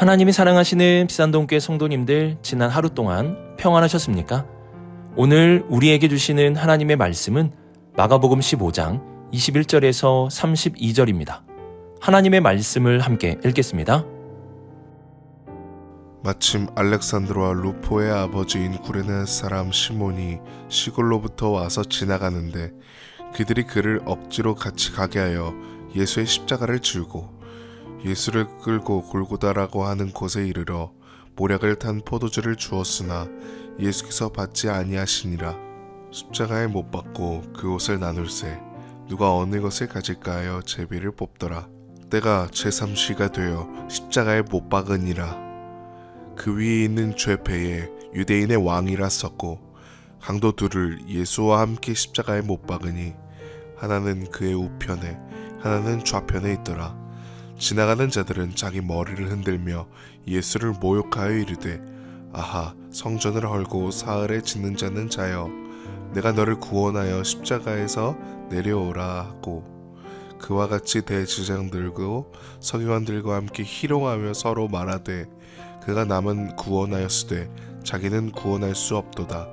하나님이 사랑하시는 비산동교회 성도님들, 지난 하루 동안 평안하셨습니까? 오늘 우리에게 주시는 하나님의 말씀은 마가복음 15장 21절에서 32절입니다. 하나님의 말씀을 함께 읽겠습니다. 마침 알렉산드로와 루포의 아버지인 구레네 사람 시몬이 시골로부터 와서 지나가는데 그들이 그를 억지로 같이 가게 하여 예수의 십자가를 지우고 예수를 끌고 골고다라고 하는 곳에 이르러 모략을 탄 포도주를 주었으나 예수께서 받지 아니하시니라. 십자가에 못 박고 그 옷을 나눌세 누가 어느 것을 가질까 하여 제비를 뽑더라. 때가 제3시가 되어 십자가에 못 박으니라. 그 위에 있는 죄패에 유대인의 왕이라 썼고 강도 둘을 예수와 함께 십자가에 못 박으니 하나는 그의 우편에 하나는 좌편에 있더라. 지나가는 자들은 자기 머리를 흔들며 예수를 모욕하여 이르되 아하, 성전을 헐고 사흘에 짓는 자는 자여, 내가 너를 구원하여 십자가에서 내려오라 하고 그와 같이 대제사장들과 서기관들과 함께 희롱하며 서로 말하되 그가 남은 구원하였으되 자기는 구원할 수 없도다.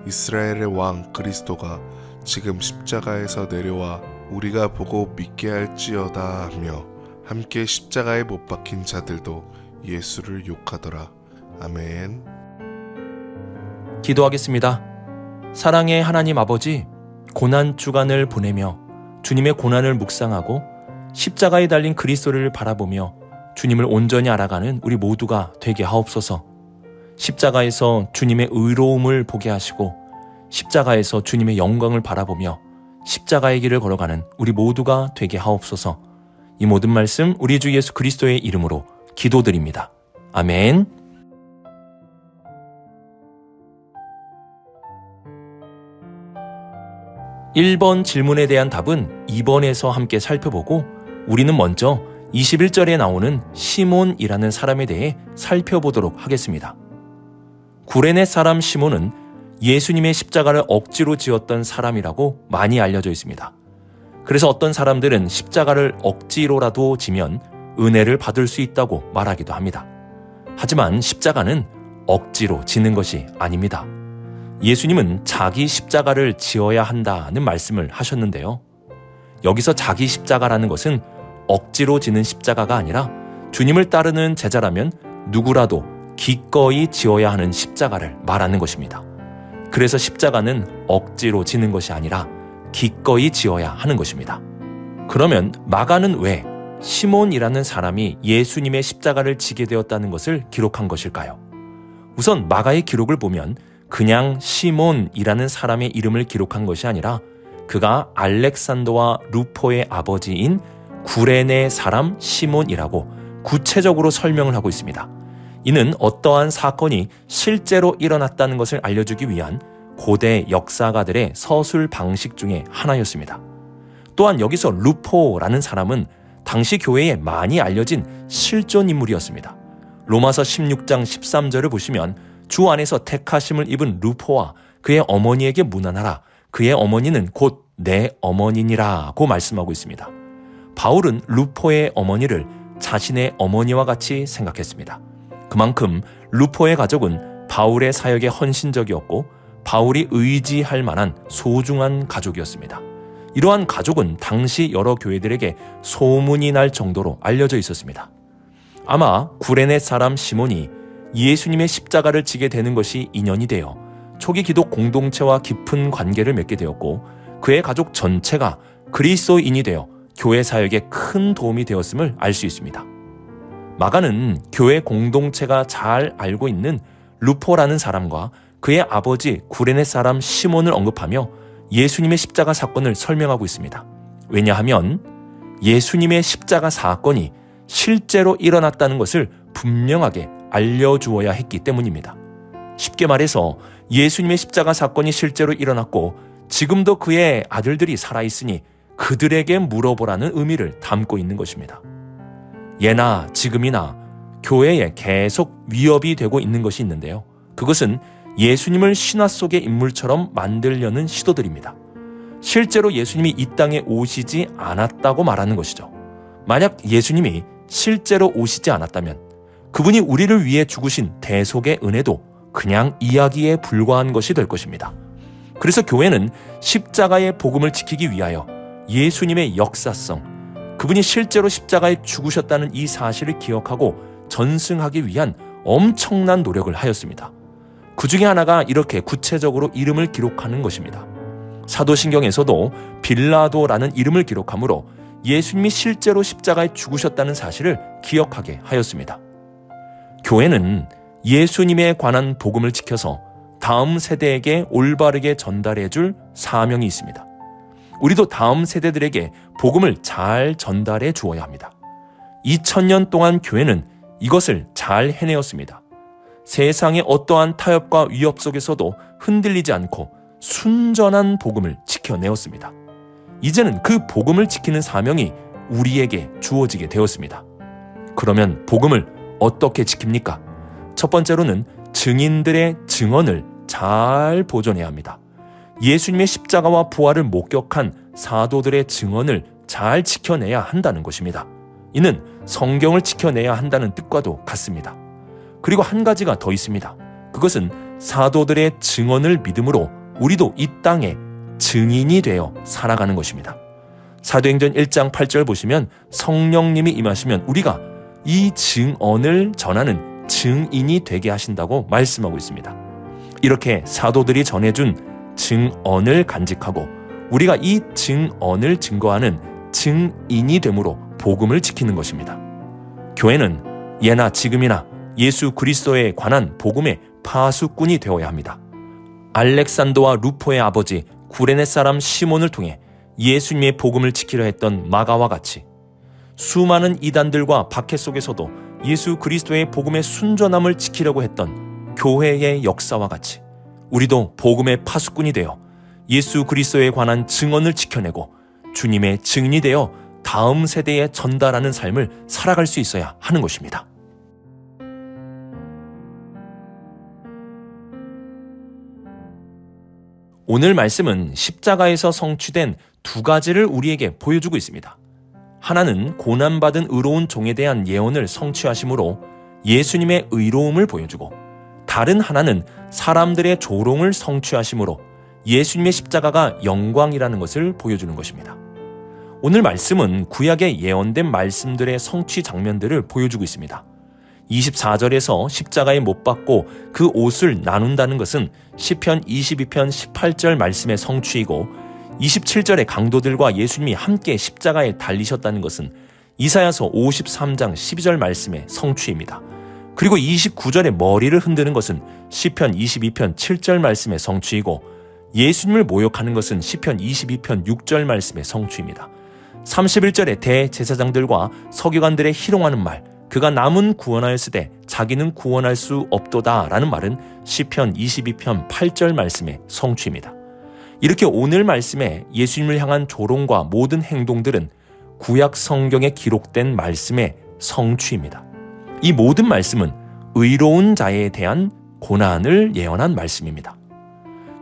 이스라엘의 왕 그리스도가 지금 십자가에서 내려와 우리가 보고 믿게 할지어다 하며 함께 십자가에 못 박힌 자들도 예수를 욕하더라. 아멘. 기도하겠습니다. 사랑의 하나님 아버지, 고난 주간을 보내며 주님의 고난을 묵상하고 십자가에 달린 그리스도를 바라보며 주님을 온전히 알아가는 우리 모두가 되게 하옵소서. 십자가에서 주님의 의로움을 보게 하시고 십자가에서 주님의 영광을 바라보며 십자가의 길을 걸어가는 우리 모두가 되게 하옵소서. 이 모든 말씀 우리 주 예수 그리스도의 이름으로 기도드립니다. 아멘. (1번) 질문에 대한 답은 2번에서 함께 살펴보고 우리는 먼저 21절에 나오는 시몬이라는 사람에 대해 살펴보도록 하겠습니다. 구레네 사람 시몬은 예수님의 십자가를 억지로 지었던 사람이라고 많이 알려져 있습니다. 그래서 어떤 사람들은 십자가를 억지로라도 지면 은혜를 받을 수 있다고 말하기도 합니다. 하지만 십자가는 억지로 지는 것이 아닙니다. 예수님은 자기 십자가를 지어야 한다는 말씀을 하셨는데요. 여기서 자기 십자가라는 것은 억지로 지는 십자가가 아니라 주님을 따르는 제자라면 누구라도 기꺼이 지어야 하는 십자가를 말하는 것입니다. 그래서 십자가는 억지로 지는 것이 아니라 기꺼이 지어야 하는 것입니다. 그러면 마가는 왜 시몬이라는 사람이 예수님의 십자가를 지게 되었다는 것을 기록한 것일까요? 우선 마가의 기록을 보면 그냥 시몬이라는 사람의 이름을 기록한 것이 아니라 그가 알렉산더와 루포의 아버지인 구레네 사람 시몬이라고 구체적으로 설명을 하고 있습니다. 이는 어떠한 사건이 실제로 일어났다는 것을 알려주기 위한 고대 역사가들의 서술 방식 중에 하나였습니다. 또한 여기서 루포라는 사람은 당시 교회에 많이 알려진 실존 인물이었습니다. 로마서 16장 13절을 보시면 주 안에서 택하심을 입은 루포와 그의 어머니에게 문안하라. 그의 어머니는 곧 내 어머니니라고 말씀하고 있습니다. 바울은 루포의 어머니를 자신의 어머니와 같이 생각했습니다. 그만큼 루포의 가족은 바울의 사역에 헌신적이었고 바울이 의지할 만한 소중한 가족이었습니다. 이러한 가족은 당시 여러 교회들에게 소문이 날 정도로 알려져 있었습니다. 아마 구레네 사람 시몬이 예수님의 십자가를 지게 되는 것이 인연이 되어 초기 기독 공동체와 깊은 관계를 맺게 되었고 그의 가족 전체가 그리스도인이 되어 교회 사역에 큰 도움이 되었음을 알 수 있습니다. 마가는 교회 공동체가 잘 알고 있는 루포라는 사람과 그의 아버지 구레네 사람 시몬을 언급하며 예수님의 십자가 사건을 설명하고 있습니다. 왜냐하면 예수님의 십자가 사건이 실제로 일어났다는 것을 분명하게 알려주어야 했기 때문입니다. 쉽게 말해서 예수님의 십자가 사건이 실제로 일어났고 지금도 그의 아들들이 살아있으니 그들에게 물어보라는 의미를 담고 있는 것입니다. 예나 지금이나 교회에 계속 위협이 되고 있는 것이 있는데요. 그것은 예수님을 신화 속의 인물처럼 만들려는 시도들입니다. 실제로 예수님이 이 땅에 오시지 않았다고 말하는 것이죠. 만약 예수님이 실제로 오시지 않았다면 그분이 우리를 위해 죽으신 대속의 은혜도 그냥 이야기에 불과한 것이 될 것입니다. 그래서 교회는 십자가의 복음을 지키기 위하여 예수님의 역사성, 그분이 실제로 십자가에 죽으셨다는 이 사실을 기억하고 전승하기 위한 엄청난 노력을 하였습니다. 그 중에 하나가 이렇게 구체적으로 이름을 기록하는 것입니다. 사도신경에서도 빌라도라는 이름을 기록하므로 예수님이 실제로 십자가에 죽으셨다는 사실을 기억하게 하였습니다. 교회는 예수님에 관한 복음을 지켜서 다음 세대에게 올바르게 전달해 줄 사명이 있습니다. 우리도 다음 세대들에게 복음을 잘 전달해 주어야 합니다. 2000년 동안 교회는 이것을 잘 해내었습니다. 세상의 어떠한 타협과 위협 속에서도 흔들리지 않고 순전한 복음을 지켜내었습니다. 이제는 그 복음을 지키는 사명이 우리에게 주어지게 되었습니다. 그러면 복음을 어떻게 지킵니까? 첫 번째로는 증인들의 증언을 잘 보존해야 합니다. 예수님의 십자가와 부활을 목격한 사도들의 증언을 잘 지켜내야 한다는 것입니다. 이는 성경을 지켜내야 한다는 뜻과도 같습니다. 그리고 한 가지가 더 있습니다. 그것은 사도들의 증언을 믿음으로 우리도 이 땅에 증인이 되어 살아가는 것입니다. 사도행전 1장 8절 보시면 성령님이 임하시면 우리가 이 증언을 전하는 증인이 되게 하신다고 말씀하고 있습니다. 이렇게 사도들이 전해준 증언을 간직하고 우리가 이 증언을 증거하는 증인이 되므로 복음을 지키는 것입니다. 교회는 예나 지금이나 예수 그리스도에 관한 복음의 파수꾼이 되어야 합니다. 알렉산더와 루포의 아버지 구레네 사람 시몬을 통해 예수님의 복음을 지키려 했던 마가와 같이 수많은 이단들과 박해 속에서도 예수 그리스도의 복음의 순전함을 지키려고 했던 교회의 역사와 같이 우리도 복음의 파수꾼이 되어 예수 그리스도에 관한 증언을 지켜내고 주님의 증인이 되어 다음 세대에 전달하는 삶을 살아갈 수 있어야 하는 것입니다. 오늘 말씀은 십자가에서 성취된 두 가지를 우리에게 보여주고 있습니다. 하나는 고난받은 의로운 종에 대한 예언을 성취하심으로 예수님의 의로움을 보여주고 다른 하나는 사람들의 조롱을 성취하심으로 예수님의 십자가가 영광이라는 것을 보여주는 것입니다. 오늘 말씀은 구약에 예언된 말씀들의 성취 장면들을 보여주고 있습니다. 24절에서 십자가에 못 박고 그 옷을 나눈다는 것은 시편 22편 18절 말씀의 성취이고 27절의 강도들과 예수님이 함께 십자가에 달리셨다는 것은 이사야서 53장 12절 말씀의 성취입니다. 그리고 29절의 머리를 흔드는 것은 시편 22편 7절 말씀의 성취이고 예수님을 모욕하는 것은 시편 22편 6절 말씀의 성취입니다. 31절의 대제사장들과 서기관들의 희롱하는 말, 그가 남은 구원하였으되 자기는 구원할 수 없도다 라는 말은 시편 22편 8절 말씀의 성취입니다. 이렇게 오늘 말씀에 예수님을 향한 조롱과 모든 행동들은 구약 성경에 기록된 말씀의 성취입니다. 이 모든 말씀은 의로운 자에 대한 고난을 예언한 말씀입니다.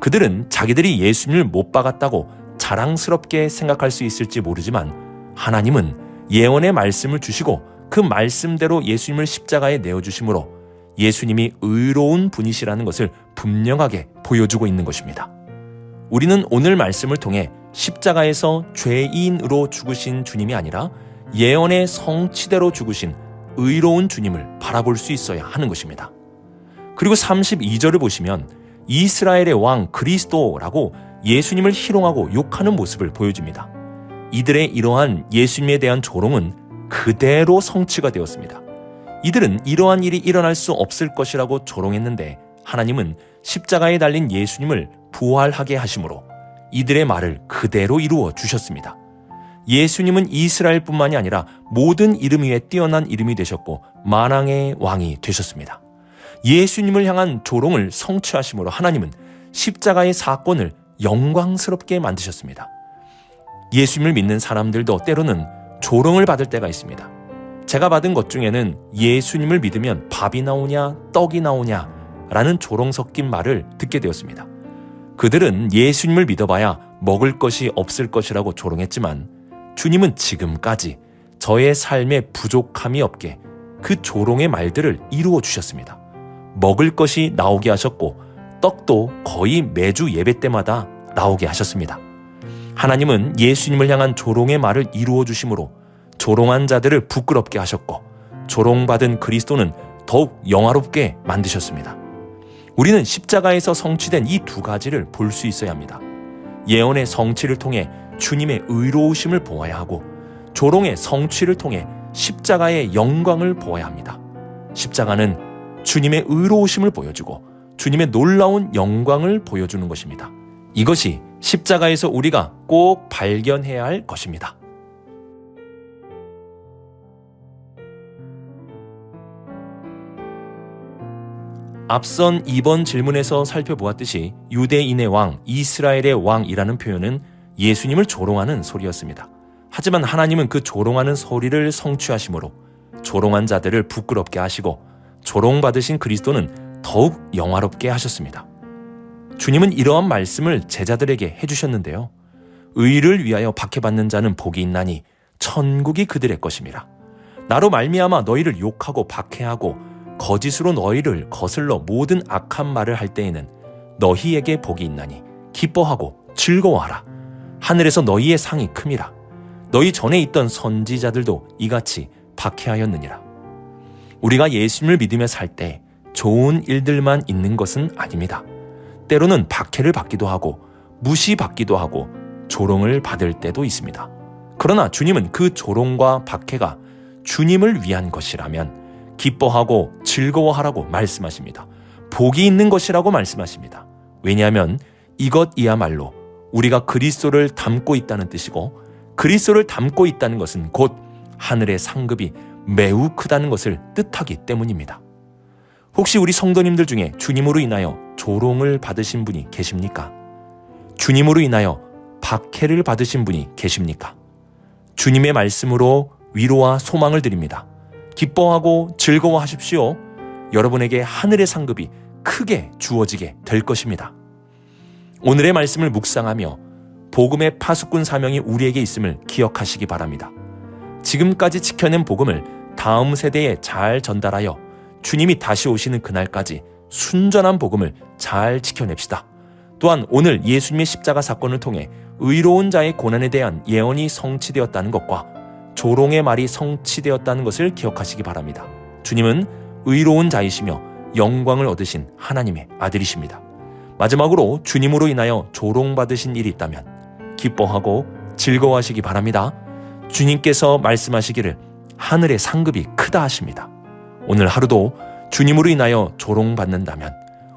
그들은 자기들이 예수님을 못 박았다고 자랑스럽게 생각할 수 있을지 모르지만 하나님은 예언의 말씀을 주시고 그 말씀대로 예수님을 십자가에 내어주심으로 예수님이 의로운 분이시라는 것을 분명하게 보여주고 있는 것입니다. 우리는 오늘 말씀을 통해 십자가에서 죄인으로 죽으신 주님이 아니라 예언의 성취대로 죽으신 의로운 주님을 바라볼 수 있어야 하는 것입니다. 그리고 32절을 보시면 이스라엘의 왕 그리스도라고 예수님을 희롱하고 욕하는 모습을 보여줍니다. 이들의 이러한 예수님에 대한 조롱은 그대로 성취가 되었습니다. 이들은 이러한 일이 일어날 수 없을 것이라고 조롱했는데 하나님은 십자가에 달린 예수님을 부활하게 하심으로 이들의 말을 그대로 이루어 주셨습니다. 예수님은 이스라엘뿐만이 아니라 모든 이름 위에 뛰어난 이름이 되셨고 만왕의 왕이 되셨습니다. 예수님을 향한 조롱을 성취하심으로 하나님은 십자가의 사건을 영광스럽게 만드셨습니다. 예수님을 믿는 사람들도 때로는 조롱을 받을 때가 있습니다. 제가 받은 것 중에는 예수님을 믿으면 밥이 나오냐 떡이 나오냐 라는 조롱 섞인 말을 듣게 되었습니다. 그들은 예수님을 믿어봐야 먹을 것이 없을 것이라고 조롱했지만 주님은 지금까지 저의 삶에 부족함이 없게 그 조롱의 말들을 이루어 주셨습니다. 먹을 것이 나오게 하셨고 떡도 거의 매주 예배 때마다 나오게 하셨습니다. 하나님은 예수님을 향한 조롱의 말을 이루어 주심으로 조롱한 자들을 부끄럽게 하셨고 조롱받은 그리스도는 더욱 영화롭게 만드셨습니다. 우리는 십자가에서 성취된 이 두 가지를 볼 수 있어야 합니다. 예언의 성취를 통해 주님의 의로우심을 보아야 하고 조롱의 성취를 통해 십자가의 영광을 보아야 합니다. 십자가는 주님의 의로우심을 보여주고 주님의 놀라운 영광을 보여주는 것입니다. 이것이 십자가에서 우리가 꼭 발견해야 할 것입니다. 앞선 2번 질문에서 살펴보았듯이 유대인의 왕, 이스라엘의 왕이라는 표현은 예수님을 조롱하는 소리였습니다. 하지만 하나님은 그 조롱하는 소리를 성취하심으로 조롱한 자들을 부끄럽게 하시고 조롱받으신 그리스도는 더욱 영화롭게 하셨습니다. 주님은 이러한 말씀을 제자들에게 해주셨는데요. 의를 위하여 박해받는 자는 복이 있나니 천국이 그들의 것임이라. 나로 말미암아 너희를 욕하고 박해하고 거짓으로 너희를 거슬러 모든 악한 말을 할 때에는 너희에게 복이 있나니 기뻐하고 즐거워하라. 하늘에서 너희의 상이 큼이라. 너희 전에 있던 선지자들도 이같이 박해하였느니라. 우리가 예수님을 믿으며 살 때 좋은 일들만 있는 것은 아닙니다. 때로는 박해를 받기도 하고 무시받기도 하고 조롱을 받을 때도 있습니다. 그러나 주님은 그 조롱과 박해가 주님을 위한 것이라면 기뻐하고 즐거워하라고 말씀하십니다. 복이 있는 것이라고 말씀하십니다. 왜냐하면 이것이야말로 우리가 그리스도를 닮고 있다는 뜻이고 그리스도를 닮고 있다는 것은 곧 하늘의 상급이 매우 크다는 것을 뜻하기 때문입니다. 혹시 우리 성도님들 중에 주님으로 인하여 조롱을 받으신 분이 계십니까? 주님으로 인하여 박해를 받으신 분이 계십니까? 주님의 말씀으로 위로와 소망을 드립니다. 기뻐하고 즐거워하십시오. 여러분에게 하늘의 상급이 크게 주어지게 될 것입니다. 오늘의 말씀을 묵상하며 복음의 파수꾼 사명이 우리에게 있음을 기억하시기 바랍니다. 지금까지 지켜낸 복음을 다음 세대에 잘 전달하여 주님이 다시 오시는 그날까지 순전한 복음을 잘 지켜냅시다. 또한 오늘 예수님의 십자가 사건을 통해 의로운 자의 고난에 대한 예언이 성취되었다는 것과 조롱의 말이 성취되었다는 것을 기억하시기 바랍니다. 주님은 의로운 자이시며 영광을 얻으신 하나님의 아들이십니다. 마지막으로 주님으로 인하여 조롱받으신 일이 있다면 기뻐하고 즐거워하시기 바랍니다. 주님께서 말씀하시기를 하늘의 상급이 크다 하십니다. 오늘 하루도 주님으로 인하여 조롱받는다면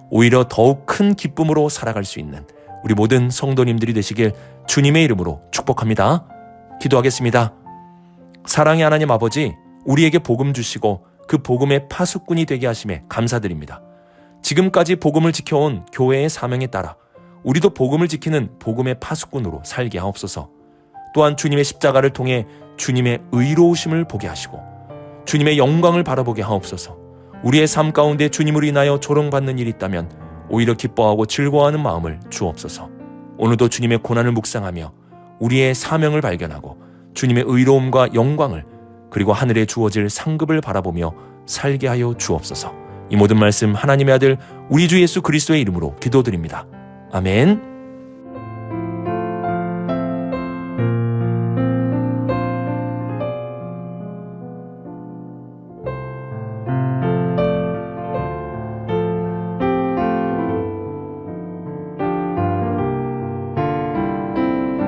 오히려 더욱 큰 기쁨으로 살아갈 수 있는 우리 모든 성도님들이 되시길 주님의 이름으로 축복합니다. 기도하겠습니다. 사랑의 하나님 아버지, 우리에게 복음 주시고 그 복음의 파수꾼이 되게 하심에 감사드립니다. 지금까지 복음을 지켜온 교회의 사명에 따라 우리도 복음을 지키는 복음의 파수꾼으로 살게 하옵소서. 또한 주님의 십자가를 통해 주님의 의로우심을 보게 하시고 주님의 영광을 바라보게 하옵소서. 우리의 삶 가운데 주님으로 인하여 조롱받는 일이 있다면 오히려 기뻐하고 즐거워하는 마음을 주옵소서. 오늘도 주님의 고난을 묵상하며 우리의 사명을 발견하고 주님의 의로움과 영광을 그리고 하늘에 주어질 상급을 바라보며 살게 하여 주옵소서. 이 모든 말씀 하나님의 아들 우리 주 예수 그리스도의 이름으로 기도드립니다. 아멘.